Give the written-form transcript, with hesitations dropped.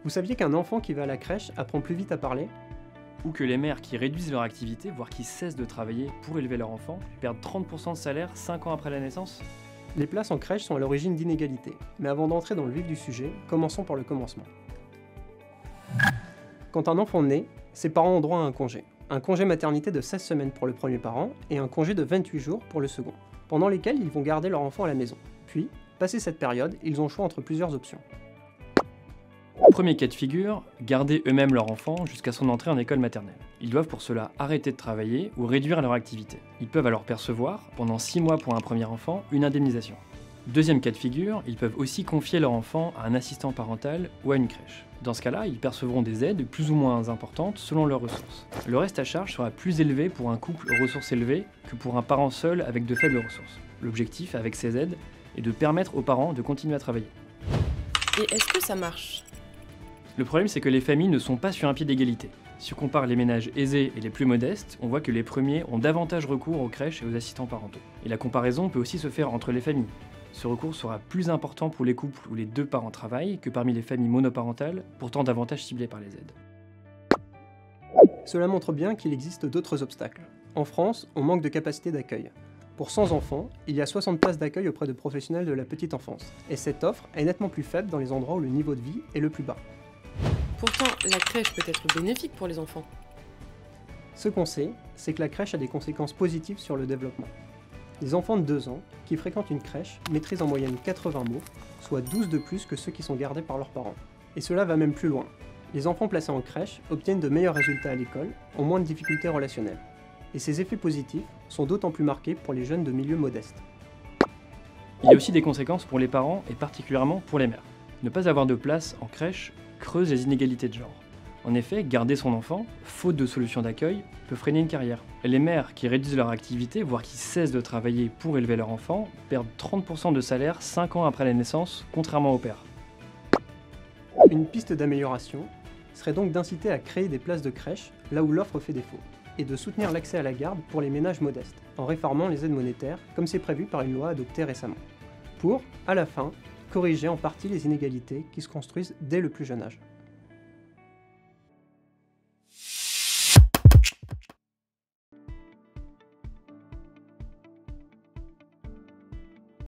Vous saviez qu'un enfant qui va à la crèche apprend plus vite à parler? Ou que les mères qui réduisent leur activité, voire qui cessent de travailler pour élever leur enfant, perdent 30% de salaire 5 ans après la naissance? Les places en crèche sont à l'origine d'inégalités, mais avant d'entrer dans le vif du sujet, commençons par le commencement. Quand un enfant naît, ses parents ont droit à un congé. Un congé maternité de 16 semaines pour le premier parent et un congé de 28 jours pour le second, pendant lesquels ils vont garder leur enfant à la maison. Puis, passé cette période, ils ont le choix entre plusieurs options. Premier cas de figure, garder eux-mêmes leur enfant jusqu'à son entrée en école maternelle. Ils doivent pour cela arrêter de travailler ou réduire leur activité. Ils peuvent alors percevoir, pendant 6 mois pour un premier enfant, une indemnisation. Deuxième cas de figure, ils peuvent aussi confier leur enfant à un assistant parental ou à une crèche. Dans ce cas-là, ils percevront des aides plus ou moins importantes selon leurs ressources. Le reste à charge sera plus élevé pour un couple aux ressources élevées que pour un parent seul avec de faibles ressources. L'objectif avec ces aides est de permettre aux parents de continuer à travailler. Et est-ce que ça marche? Le problème, c'est que les familles ne sont pas sur un pied d'égalité. Si on compare les ménages aisés et les plus modestes, on voit que les premiers ont davantage recours aux crèches et aux assistants parentaux. Et la comparaison peut aussi se faire entre les familles. Ce recours sera plus important pour les couples où les deux parents travaillent que parmi les familles monoparentales, pourtant davantage ciblées par les aides. Cela montre bien qu'il existe d'autres obstacles. En France, on manque de capacité d'accueil. Pour 100 enfants, il y a 60 places d'accueil auprès de professionnels de la petite enfance. Et cette offre est nettement plus faible dans les endroits où le niveau de vie est le plus bas. Pourtant, la crèche peut être bénéfique pour les enfants. Ce qu'on sait, c'est que la crèche a des conséquences positives sur le développement. Les enfants de 2 ans qui fréquentent une crèche maîtrisent en moyenne 80 mots, soit 12 de plus que ceux qui sont gardés par leurs parents. Et cela va même plus loin. Les enfants placés en crèche obtiennent de meilleurs résultats à l'école, ont moins de difficultés relationnelles. Et ces effets positifs sont d'autant plus marqués pour les jeunes de milieux modestes. Il y a aussi des conséquences pour les parents et particulièrement pour les mères. Ne pas avoir de place en crèche creuse les inégalités de genre. En effet, garder son enfant, faute de solution d'accueil, peut freiner une carrière. Et les mères qui réduisent leur activité, voire qui cessent de travailler pour élever leur enfant, perdent 30% de salaire 5 ans après la naissance, contrairement aux pères. Une piste d'amélioration serait donc d'inciter à créer des places de crèche là où l'offre fait défaut, et de soutenir l'accès à la garde pour les ménages modestes, en réformant les aides monétaires, comme c'est prévu par une loi adoptée récemment, pour, à la fin, corriger en partie les inégalités qui se construisent dès le plus jeune âge.